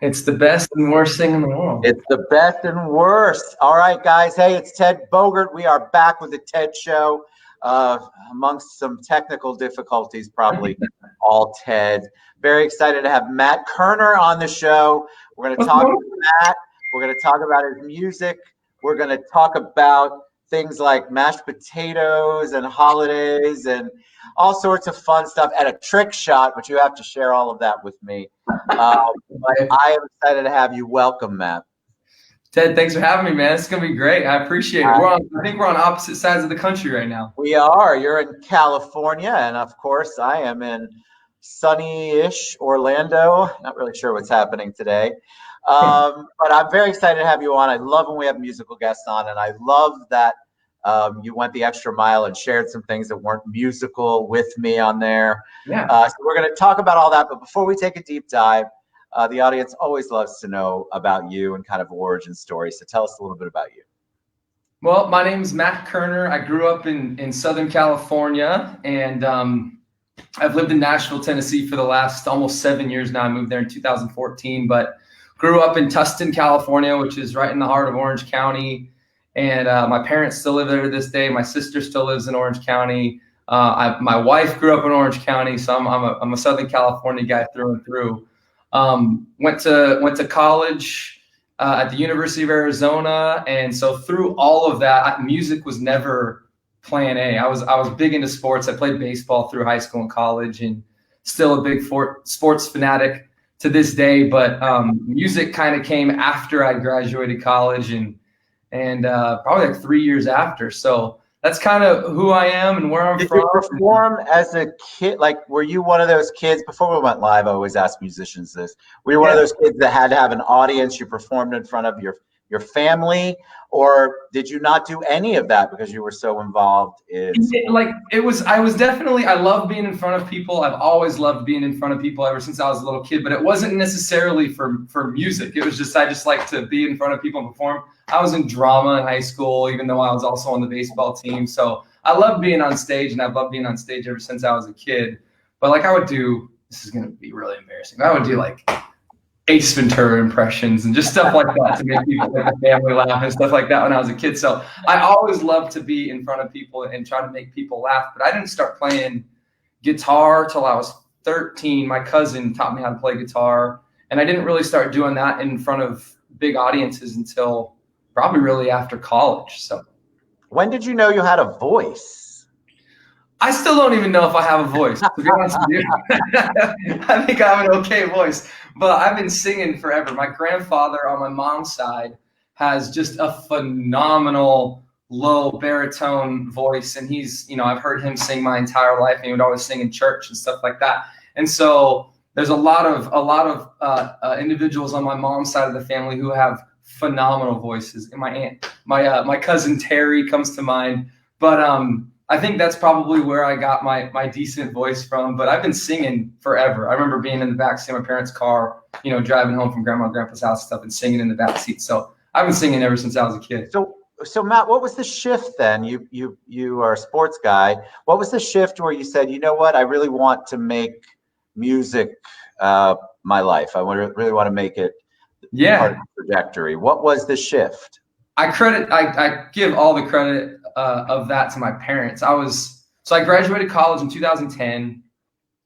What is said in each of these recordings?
It's the best and worst thing in the world. It's the best and worst. All right, guys. Hey, it's Ted Bogert. We are back with the Ted Show. Amongst some technical difficulties, probably all Ted. Very excited to have Matt Koerner on the show. We're going to What's talk going to Matt. We're going to talk about his music. We're going to talk about things like mashed potatoes and holidays and all sorts of fun stuff and a trick shot, but you have to share all of that with me. But on? I am excited to have you. Welcome, Matt. Ted, thanks for having me, man. It's gonna be great. I appreciate it. I think we're on opposite sides of the country right now. We are. You're in California, and of course, I am in sunny-ish Orlando. Not really sure what's happening today, but I'm very excited to have you on. I love when we have musical guests on, and I love that you went the extra mile and shared some things that weren't musical with me on there. Yeah. So we're going to talk about all that, but before we take a deep dive, the audience always loves to know about you and kind of origin story. So tell us a little bit about you. Well, my name is Matt Koerner. I grew up in Southern California, and I've lived in Nashville, Tennessee for the last almost 7 years now. I moved there in 2014, but grew up in Tustin, California, which is right in the heart of Orange County. And my parents still live there to this day. My sister still lives in Orange County. My wife grew up in Orange County, so I'm a Southern California guy through and through. Went to college at the University of Arizona, and so through all of that, music was never plan A. I was big into sports. I played baseball through high school and college, and still a big sports fanatic to this day. But music kind of came after I graduated college, and probably like 3 years after. So that's kind of who I am and where I'm from. Did you perform as a kid? Like, were you one of those kids? Before we went live, I always ask musicians this. Were you one of those kids that had to have an audience? You performed in front of your family, or did you not do any of that because you were so involved in I love being in front of people. I've always loved being in front of people ever since I was a little kid, but it wasn't necessarily for music. It was just I just like to be in front of people and perform. I was in drama in high school, even though I was also on the baseball team. So I love being on stage, and I've loved being on stage ever since I was a kid. But like this is gonna be really embarrassing. I would do like Ace Ventura impressions and just stuff like that to make people like the family laugh and stuff like that when I was a kid. So I always loved to be in front of people and try to make people laugh. But I didn't start playing guitar till I was 13. My cousin taught me how to play guitar, and I didn't really start doing that in front of big audiences until probably really after college. So when did you know you had a voice? I still don't even know if I have a voice, to be honest with you. I think I have an okay voice, but I've been singing forever. My grandfather on my mom's side has just a phenomenal low baritone voice, and I've heard him sing my entire life, and he would always sing in church and stuff like that. And so there's a lot of individuals on my mom's side of the family who have phenomenal voices. And my cousin Terry comes to mind, but I think that's probably where I got my decent voice from. But I've been singing forever. I remember being in the backseat of my parents' car, driving home from grandma and grandpa's house and stuff, and singing in the backseat. So I've been singing ever since I was a kid. So Matt, what was the shift then? You are a sports guy. What was the shift where you said, you know what, I really want to make music my life. I really want to make it part of the trajectory. What was the shift? I give all the credit of that to my parents. I graduated college in 2010.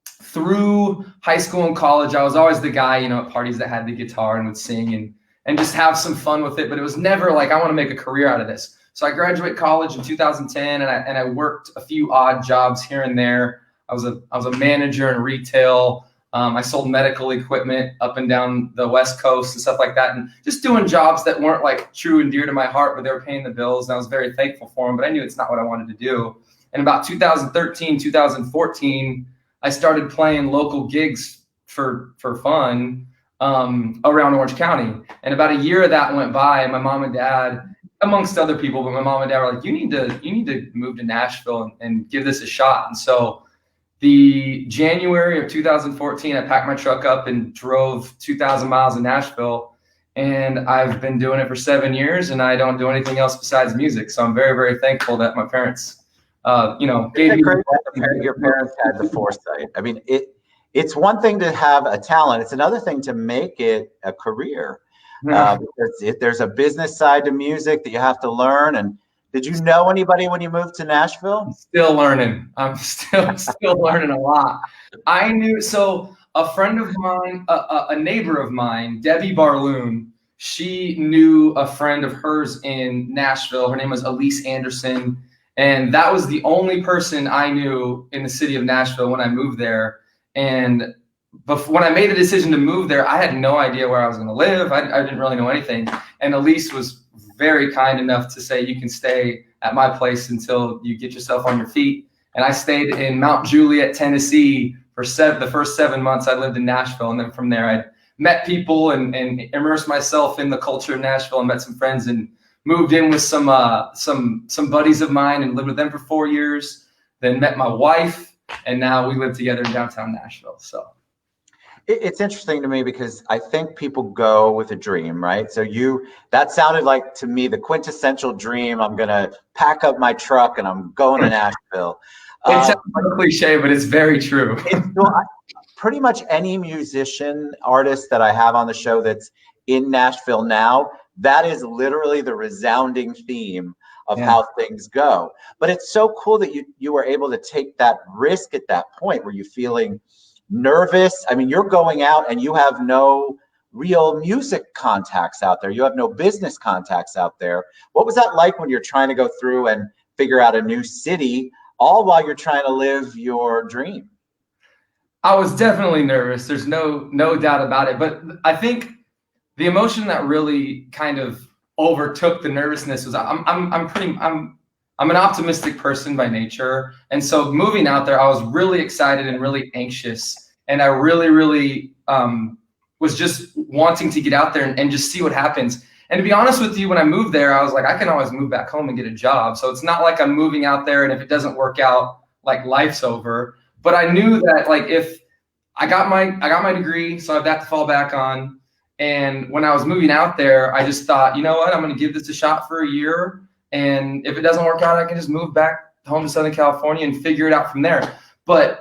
Through high school and college, I was always the guy, at parties that had the guitar and would sing and just have some fun with it. But it was never like, I want to make a career out of this. So I graduated college in 2010, and I worked a few odd jobs here and there. I was a manager in retail. I sold medical equipment up and down the West Coast and stuff like that, and just doing jobs that weren't like true and dear to my heart, but they were paying the bills, and I was very thankful for them, but I knew it's not what I wanted to do. And about 2013, 2014, I started playing local gigs for fun around Orange County. And about a year of that went by, and my mom and dad, amongst other people, but my mom and dad were like, you need to move to Nashville and give this a shot. And so the January of 2014, I packed my truck up and drove 2,000 miles to Nashville, and I've been doing it for 7 years, and I don't do anything else besides music. So I'm very, very thankful that my parents, gave me. Your parents had the foresight. I mean, it's one thing to have a talent. It's another thing to make it a career. Because there's a business side to music that you have to learn. And did you know anybody when you moved to Nashville? Still learning. I'm still learning a lot. I knew so a friend of mine, a neighbor of mine, Debbie Barloon. She knew a friend of hers in Nashville. Her name was Elise Anderson, and that was the only person I knew in the city of Nashville when I moved there. And when I made the decision to move there, I had no idea where I was going to live. I didn't really know anything. And Elise was very kind enough to say, you can stay at my place until you get yourself on your feet. And I stayed in Mount Juliet, Tennessee for the first 7 months I lived in Nashville. And then from there, I met people and immersed myself in the culture of Nashville and met some friends and moved in with some buddies of mine and lived with them for 4 years. Then met my wife, and now we live together in downtown Nashville. So it's interesting to me because I think people go with a dream, right? So that sounded like to me the quintessential dream. I'm going to pack up my truck and I'm going to Nashville. It sounds like a cliche, but it's very true. Pretty much any musician, artist that I have on the show that's in Nashville now, that is literally the resounding theme of how things go. But it's so cool that you were able to take that risk at that point. Were you feeling nervous? I mean, you're going out and you have no real music contacts out there. You have no business contacts out there. What was that like when you're trying to go through and figure out a new city, all while you're trying to live your dream? I was definitely nervous. There's no doubt about it. But I think the emotion that really kind of overtook the nervousness was I'm an optimistic person by nature. And so moving out there, I was really excited and really anxious. And I really was just wanting to get out there and just see what happens. And to be honest with you, when I moved there, I was like, I can always move back home and get a job. So it's not like I'm moving out there and if it doesn't work out, like life's over. But I knew that like if I got my degree, so I have that to fall back on. And when I was moving out there, I just thought, you know what, I'm going to give this a shot for a year. And if it doesn't work out, I can just move back home to Southern California and figure it out from there. But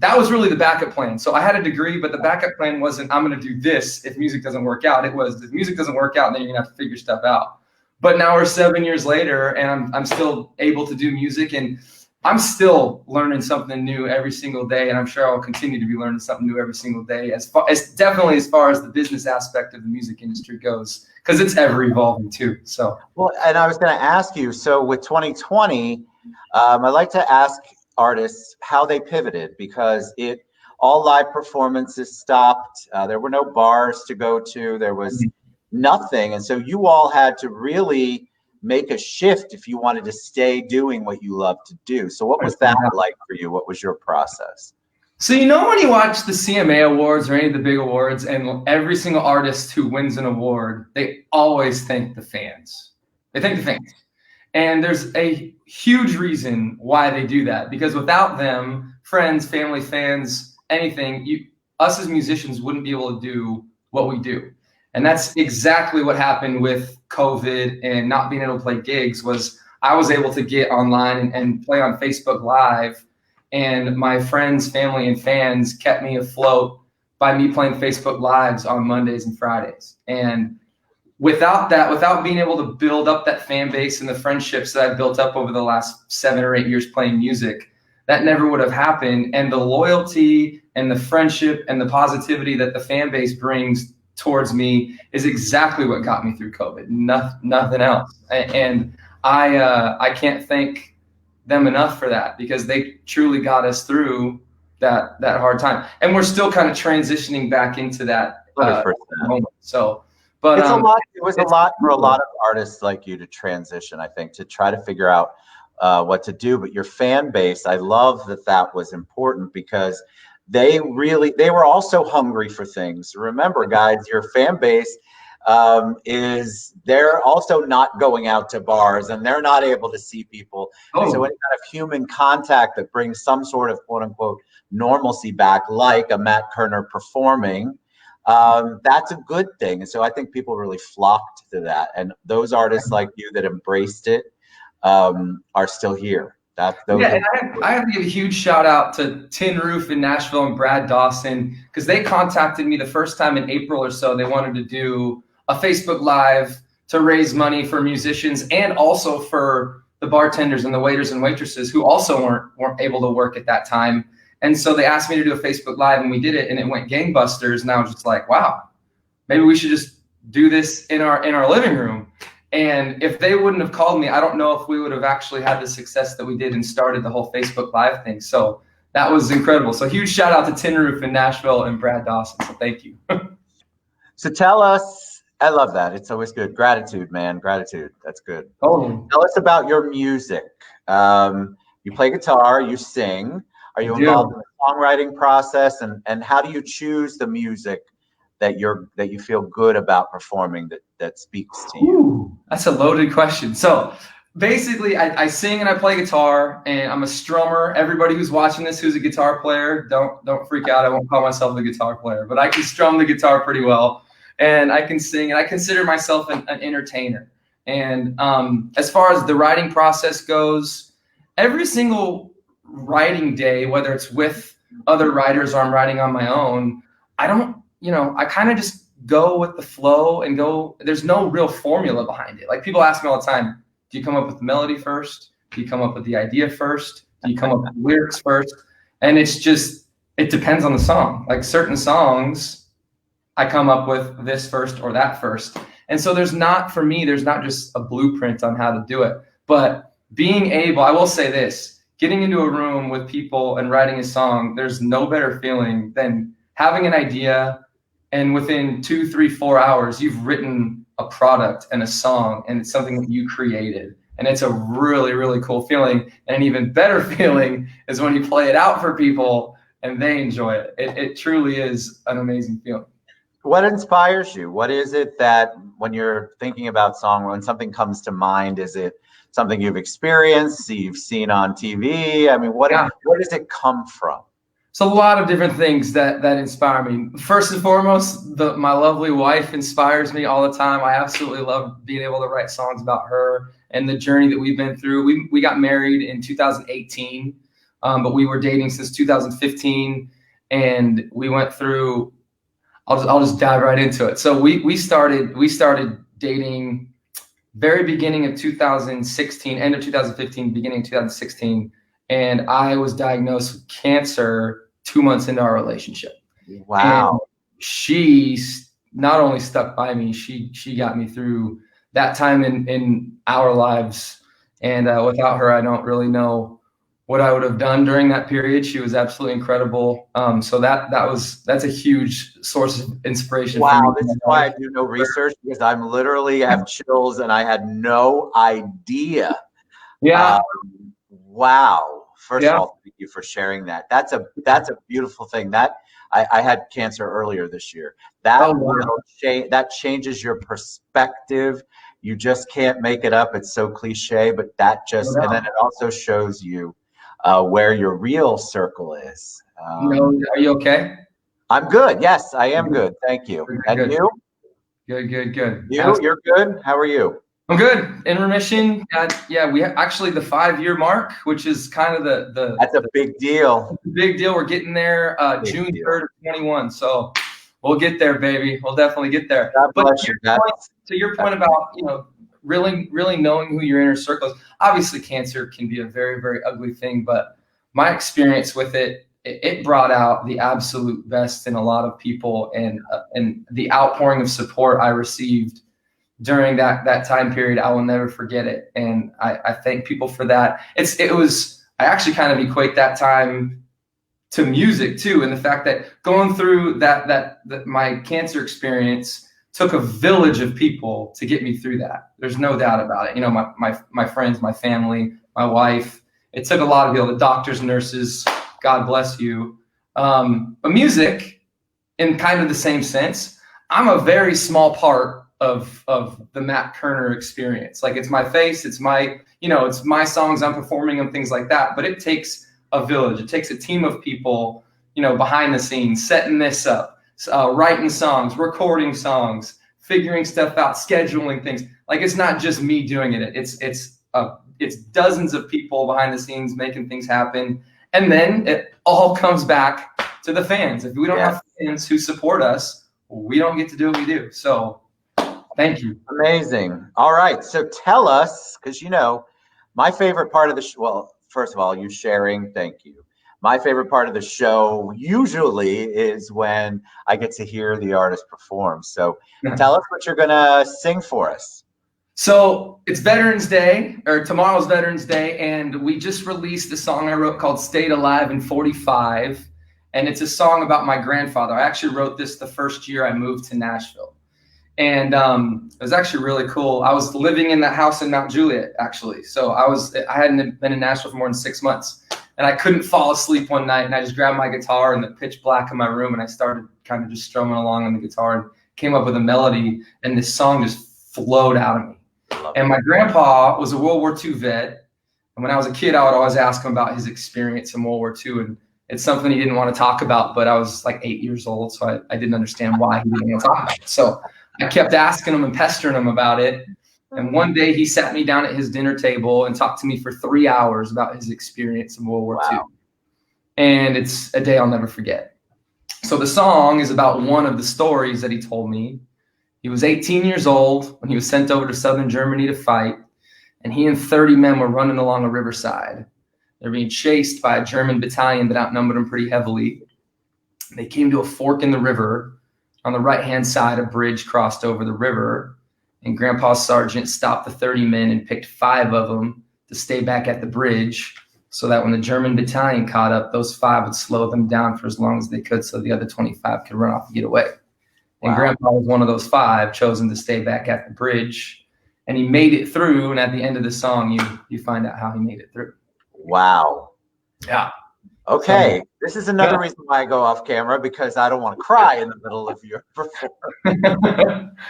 that was really the backup plan. So I had a degree, but the backup plan wasn't I'm going to do this if music doesn't work out. It was if music doesn't work out, then you're going to have to figure stuff out. But now we're 7 years later, and I'm still able to do music, and I'm still learning something new every single day. And I'm sure I'll continue to be learning something new every single day, as far as the business aspect of the music industry goes, because it's ever evolving too. So well, and I was going to ask you. So with 2020, I like to ask artists how they pivoted, because all live performances stopped. There were no bars to go to. There was nothing. And so you all had to really make a shift if you wanted to stay doing what you love to do. So what was that like for you? What was your process? So when you watch the CMA Awards or any of the big awards, and every single artist who wins an award, they always thank the fans. They thank the fans. And there's a huge reason why they do that, because without them, friends, family, fans, anything, us as musicians wouldn't be able to do what we do. And that's exactly what happened with COVID and not being able to play gigs. Was I was able to get online and play on Facebook Live, and my friends, family, and fans kept me afloat by me playing Facebook Lives on Mondays and Fridays. And without that, without being able to build up that fan base and the friendships that I built up over the last 7 or 8 years playing music, that never would have happened. And the loyalty and the friendship and the positivity that the fan base brings towards me is exactly what got me through COVID. Nothing else. And I can't thank them enough for that, because they truly got us through that hard time. And we're still kind of transitioning back into that moment. So, but it's a lot. It was a lot for a lot of artists like you to transition, I think, to try to figure out what to do. But your fan base, I love that was important, because they were also hungry for things. Remember, guys, your fan base they're also not going out to bars, and they're not able to see people. So any kind of human contact that brings some sort of quote unquote normalcy back, like a Matt Koerner performing, that's a good thing. And so I think people really flocked to that. And those artists like you that embraced it are still here. Those Yeah, are and I have to give a huge shout out to Tin Roof in Nashville and Brad Dawson, because they contacted me the first time in April or so. They wanted to do a Facebook Live to raise money for musicians and also for the bartenders and the waiters and waitresses who also weren't able to work at that time. And so they asked me to do a Facebook Live, and we did it, and it went gangbusters. And I was just like, wow, maybe we should just do this in our living room. And if they wouldn't have called me, I don't know if we would have actually had the success that we did and started the whole Facebook Live thing. So that was incredible. So huge shout out to Tin Roof in Nashville and Brad Dawson. So thank you. So tell us, I love that. It's always good. Gratitude, man. Gratitude. That's good. Oh, Tell us about your music. You play guitar, you sing. Are you involved in the songwriting process? And how do you choose the music that you feel good about performing that speaks to you? Ooh, that's a loaded question. So basically, I sing and I play guitar, and I'm a strummer. Everybody who's watching this who's a guitar player, don't freak out. I won't call myself a guitar player, but I can strum the guitar pretty well, and I can sing, and I consider myself an entertainer. And as far as the writing process goes, every single writing day, whether it's with other writers or I'm writing on my own, I kind of just go with the flow and go. There's no real formula behind it. Like, people ask me all the time, do you come up with the melody first? Do you come up with the idea first? Do you come up with the lyrics first? And it depends on the song. Like, certain songs, I come up with this first or that first. And so there's not just a blueprint on how to do it. But I will say this, getting into a room with people and writing a song, there's no better feeling than having an idea, and within 2, 3, 4 hours, you've written a product and a song, and it's something that you created. And it's a really, really cool feeling. And an even better feeling is when you play it out for people and they enjoy it. It truly is an amazing feeling. What inspires you? What is it that when you're thinking about song, when something comes to mind, is it something you've experienced, you've seen on TV? I mean, where does it come from? So a lot of different things that inspire me. First and foremost, my lovely wife inspires me all the time. I absolutely love being able to write songs about her and the journey that we've been through. We got married in 2018, but we were dating since 2015, and we went through. I'll just dive right into it. So we started dating very beginning of 2016, end of 2015, beginning of 2016. And I was diagnosed with cancer 2 months into our relationship. Wow. And she not only stuck by me, she got me through that time in our lives. And without her, I don't really know what I would have done during that period. She was absolutely incredible. So that's a huge source of inspiration. Wow, this is why I do no research, because I'm literally have chills and I had no idea. Yeah. Wow. First of all, thank you for sharing that. That's a beautiful thing. That I had cancer earlier this year. That changes your perspective. You just can't make it up. It's so cliche, but and then it also shows you where your real circle is. Are you okay? I'm good. Yes, I am good. Thank you. And good. you? Good. You're good. How are you? I'm good. In remission. We actually the 5-year mark, which is kind of the that's a big deal. Big deal. We're getting there June 3rd of 21. So we'll get there, baby. We'll definitely get there. But to your point about, really, really knowing who your inner circle is. Obviously, cancer can be a very, very ugly thing, but my experience with it brought out the absolute best in a lot of people, and the outpouring of support I received during that time period, I will never forget it. And I thank people for that. I actually kind of equate that time to music too. And the fact that going through that my cancer experience took a village of people to get me through that. There's no doubt about it. My friends, my family, my wife, it took a lot of people, the doctors, nurses, God bless you. But music, in kind of the same sense, I'm a very small part of the Matt Koerner experience. Like, it's my face, it's my songs, I'm performing and things like that. But it takes a village. It takes a team of people, behind the scenes, setting this up, writing songs, recording songs, figuring stuff out, scheduling things. Like, it's not just me doing it. It's a it's dozens of people behind the scenes making things happen. And then it all comes back to the fans. If we don't have fans who support us, we don't get to do what we do. So thank you. Amazing. All right. So tell us, because my favorite part of the show, well, first of all, you sharing, thank you. My favorite part of the show usually is when I get to hear the artist perform. So tell us what you're going to sing for us. So it's Veterans Day, or tomorrow's Veterans Day, and we just released a song I wrote called Stayed Alive in 45. And it's a song about my grandfather. I actually wrote this the first year I moved to Nashville. And it was actually really cool. I was living in that house in Mount Juliet, actually. So I hadn't been in Nashville for more than 6 months. And I couldn't fall asleep one night. And I just grabbed my guitar in the pitch black in my room. And I started kind of just strumming along on the guitar and came up with a melody. And this song just flowed out of me. And my grandpa was a World War II vet. And when I was a kid, I would always ask him about his experience in World War II. And it's something he didn't want to talk about. But I was like 8 years old. So I didn't understand why he didn't want to talk about it. So I kept asking him and pestering him about it. And one day he sat me down at his dinner table and talked to me for 3 hours about his experience in World War II. And it's a day I'll never forget. So the song is about one of the stories that he told me. He was 18 years old when he was sent over to southern Germany to fight. And he and 30 men were running along a riverside. They're being chased by a German battalion that outnumbered them pretty heavily. They came to a fork in the river. On the right-hand side, a bridge crossed over the river, and Grandpa's sergeant stopped the 30 men and picked 5 of them to stay back at the bridge so that when the German battalion caught up, those 5 would slow them down for as long as they could so the other 25 could run off and get away. And Grandpa was one of those 5 chosen to stay back at the bridge, and he made it through, and at the end of the song, you find out how he made it through. Wow. Yeah. Okay, this is another reason why I go off camera, because I don't want to cry in the middle of your performance.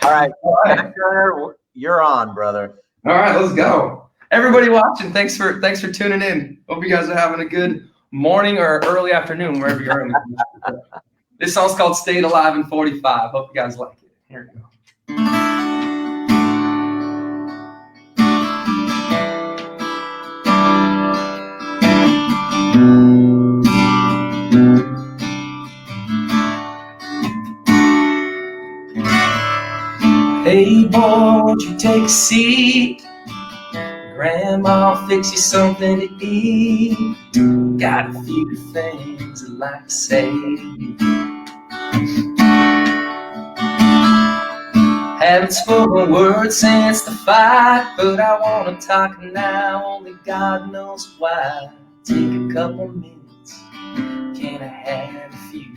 All right, Koerner, you're on, brother. All right, let's go. Everybody watching, thanks for tuning in. Hope you guys are having a good morning or early afternoon, wherever you're in. This song's called Stayed Alive in 45. Hope you guys like it. Here we go. Hey boy, won't you take a seat? Grandma'll fix you something to eat. Got a few things I'd like to say. Haven't spoken a word since the fight, but I want to talk now, only God knows why. Take a couple minutes, can I have a few?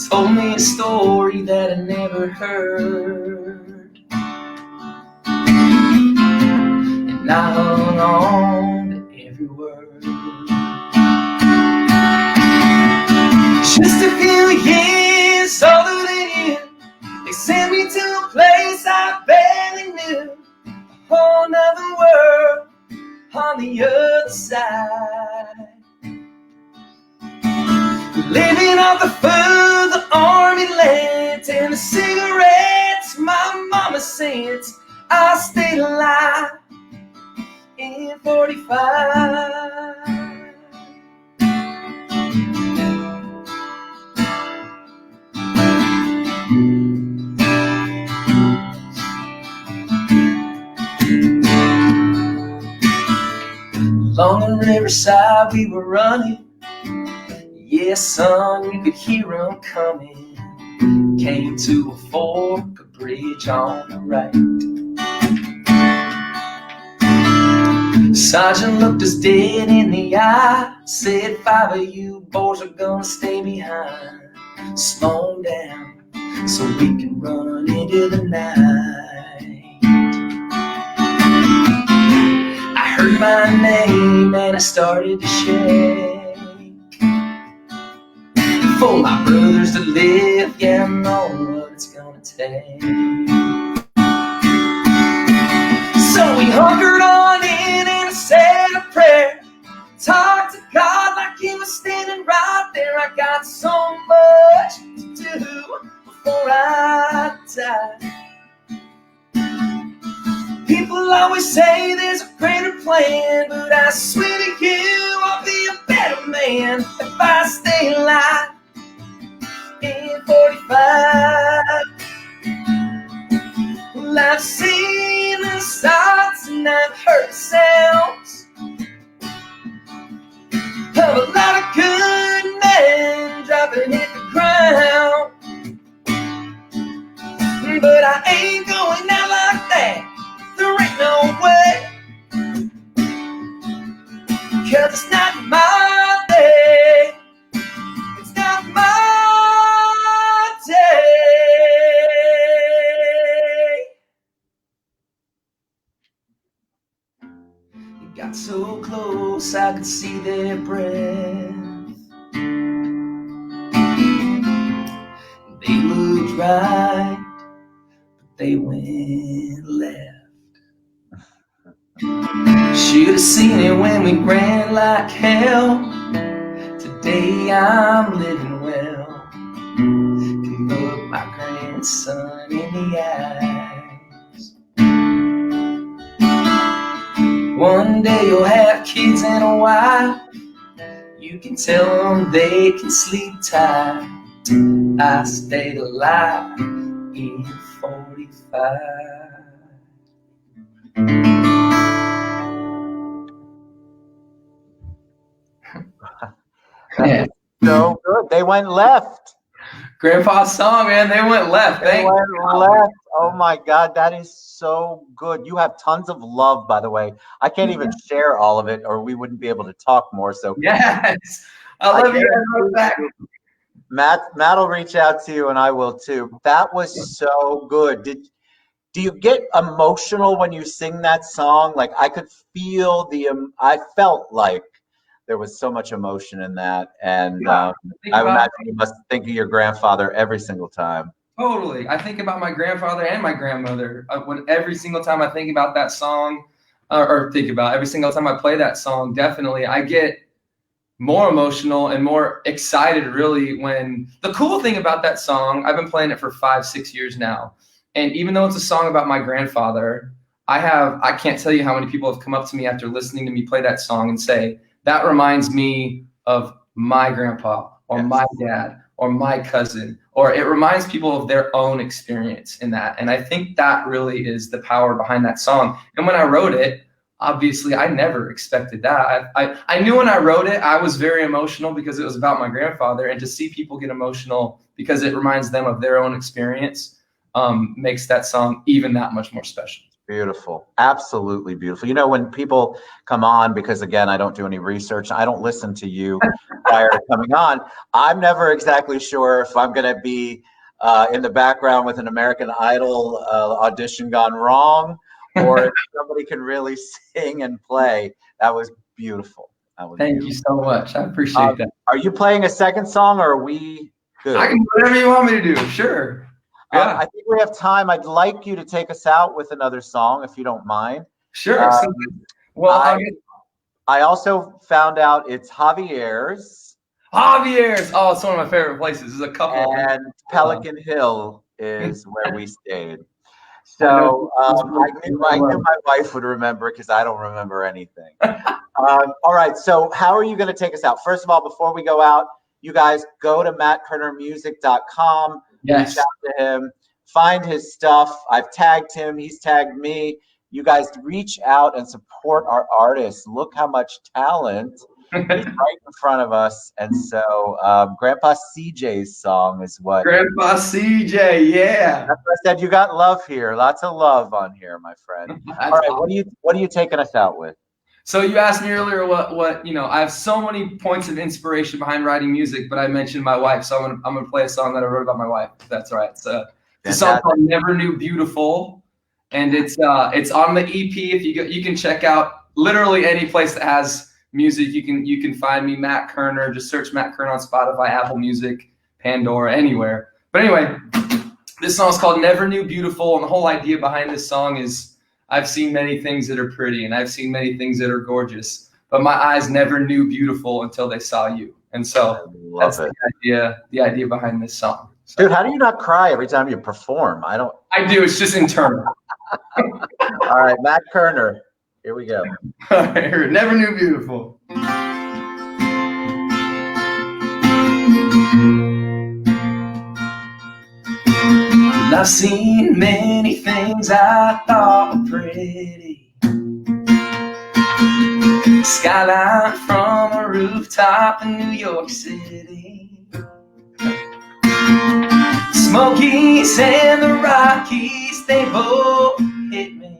Told me a story that I never heard, and I hung on to every word. Just a few years older than you, they sent me to a place I barely knew, a whole nother world on the other side. Living off the food the army lent and the cigarettes my mama sent, I stayed alive in 45. Along the riverside we were running. Yes, son, you could hear 'em coming. Came to a fork, a bridge on the right. Sergeant looked us dead in the eye, said 5 of you boys are gonna stay behind. Slow 'em down so we can run into the night. I heard my name and I started to shake. For my brothers to live, yeah, I know what it's gonna take. So we hunkered on in and I said a prayer. Talked to God like He was standing right there. I got so much to do before I die. always say there's a greater plan, but I swear to you I'll be a better man if I stay alive in 45. Well, I've seen the sights and I've heard the sounds of a lot of good men dropping hit the ground, but I ain't going out like that. There ain't no way, 'cause it's not my day. It's not my day. You got so close, I could see their breath. They looked right, but they went left. Should have seen it when we ran like hell. Today I'm living well. Can look my grandson in the eyes. One day you'll have kids and a wife. You can tell them they can sleep tight. I stayed alive in 45. That was so good. They went left. Grandpa's song, man. They went left. They went left. Oh my God, that is so good. You have tons of love, by the way. I can't even share all of it, or we wouldn't be able to talk more. So yes, I love you guys back. Matt will reach out to you, and I will too. That was so good. Do you get emotional when you sing that song? Like I could feel I felt like there was so much emotion in that, and I imagine you must think of your grandfather every single time. Totally. I think about my grandfather and my grandmother every single time I think about that song, or think about every single time I play that song. Definitely, I get more emotional and more excited. Really, when the cool thing about that song, I've been playing it for 5-6 years now, and even though it's a song about my grandfather, I can't tell you how many people have come up to me after listening to me play that song and say, that reminds me of my grandpa or my dad or my cousin, or it reminds people of their own experience in that. And I think that really is the power behind that song. And when I wrote it, obviously I never expected that. I knew when I wrote it, I was very emotional because it was about my grandfather, and to see people get emotional because it reminds them of their own experience makes that song even that much more special. Beautiful. Absolutely beautiful. You know, when people come on, because again, I don't do any research, I don't listen to you prior to coming on, I'm never exactly sure if I'm going to be in the background with an American Idol audition gone wrong, or if somebody can really sing and play. That was beautiful. Thank you so much. I appreciate that. Are you playing a second song, or are we good? I can do whatever you want me to do. Sure. Yeah. I think we have time. I'd like you to take us out with another song, if you don't mind. Sure. Well, I also found out it's Javier's. Javier's. Oh, it's one of my favorite places. There's a couple. And Pelican Hill is where we stayed. So I knew my wife would remember, because I don't remember anything. All right. So how are you going to take us out? First of all, before we go out, you guys go to mattkoernermusic.com. Yes. Reach out to him, find his stuff. I've tagged him. He's tagged me. You guys reach out and support our artists. Look how much talent is right in front of us. And so Grandpa CJ's song is what? Grandpa CJ, yeah. That's what I said. You got love here. Lots of love on here, my friend. All right, awesome. What are you taking us out with? So you asked me earlier what I have so many points of inspiration behind writing music, but I mentioned my wife, so I'm gonna play a song that I wrote about my wife, if that's all right. So it's a song called Never Knew Beautiful, and it's on the EP. If you can check out literally any place that has music, you can find me, Matt Koerner. Just search Matt Koerner on Spotify, Apple Music, Pandora, anywhere. But anyway, this song is called Never Knew Beautiful, and the whole idea behind this song is, I've seen many things that are pretty, and I've seen many things that are gorgeous, but my eyes never knew beautiful until they saw you. And so that's the idea behind this song. So, dude, how do you not cry every time you perform? I do. It's just internal. All right, Matt Koerner. Here we go. Never knew beautiful. I've seen many things I thought were pretty. Skyline from a rooftop in New York City. Smokies and the Rockies, they both hit me.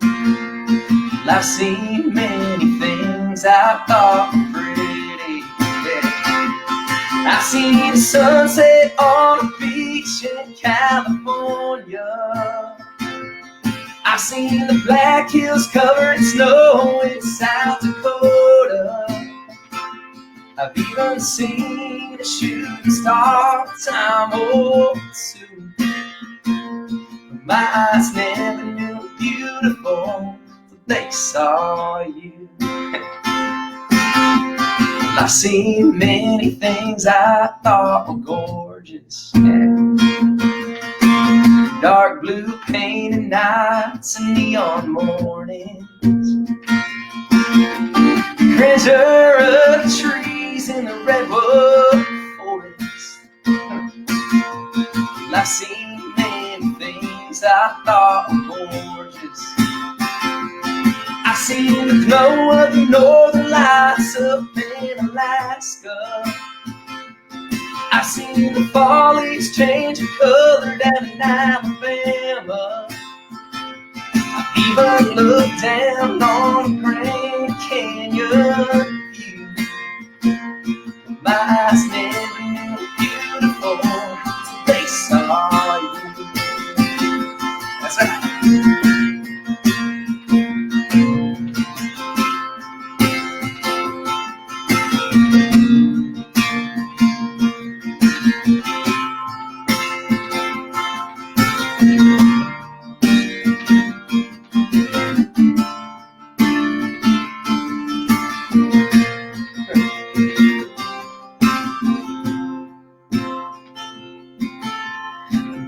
I've seen many things I thought were pretty. Yeah. I've seen the sunset on a beach in California. I've seen the Black Hills covered in snow in South Dakota. I've even seen a shooting star a time or two. But my eyes never knew beautiful till they saw you. I've seen many things I thought were gorgeous. Yeah. Dark blue painted nights and neon mornings. Grandeur of the trees in the redwood forest. I've seen many things I thought were gorgeous. I've seen the glow of the northern lights up in Alaska. I've seen the foliage change of color down in Alabama. I've even looked down on the Grand Canyon view. My eyes never knew beautiful till they saw you. That's right.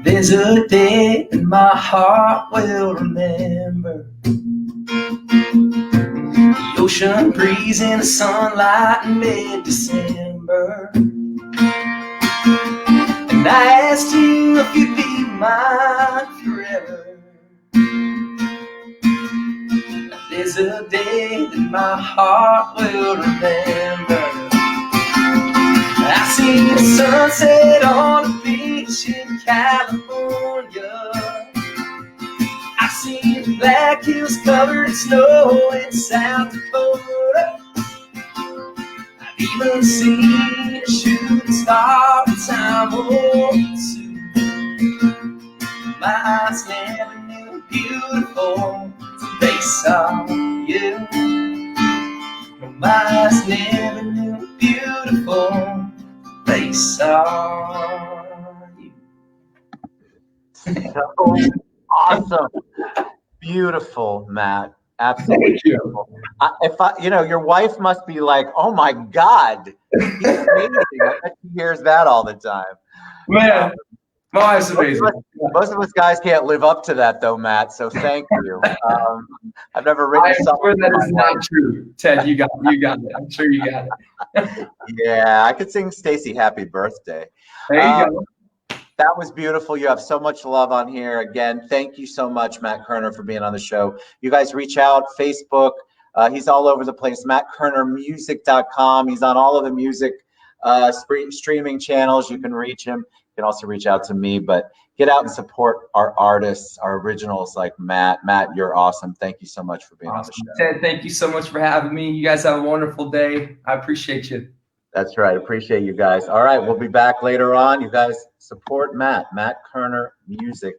There's a day that my heart will remember. The ocean breeze in the sunlight in mid-December. And I asked you if you'd be mine forever. There's a day that my heart will remember. I see the sunset on the beach in California. I see the Black Hills covered in snow in South Dakota. I've even seen a shooting star a time or two. My eyes never knew beautiful till they saw you. My eyes never knew beautiful. They saw you. So awesome. Beautiful, Matt. Absolutely beautiful. Your wife must be like, oh my God, he's amazing. I bet she hears that all the time. Man, my wife's amazing. Most of us guys can't live up to that, though, Matt. So thank you. I've never written I'm something. sure that is not true, Ted. You got it. I'm sure you got it. Yeah, I could sing Stacy "Happy Birthday." There you go. That was beautiful. You have so much love on here. Again, thank you so much, Matt Koerner, for being on the show. You guys reach out, Facebook. He's all over the place. MattKoernermusic.com. He's on all of the music streaming channels. You can reach him. You can also reach out to me, but get out and support our artists, our originals like Matt. Matt, you're awesome. Thank you so much for being on the show. Ted, thank you so much for having me. You guys have a wonderful day. I appreciate you. That's right. Appreciate you guys. All right. We'll be back later on. You guys support Matt. MattKoernermusic.com.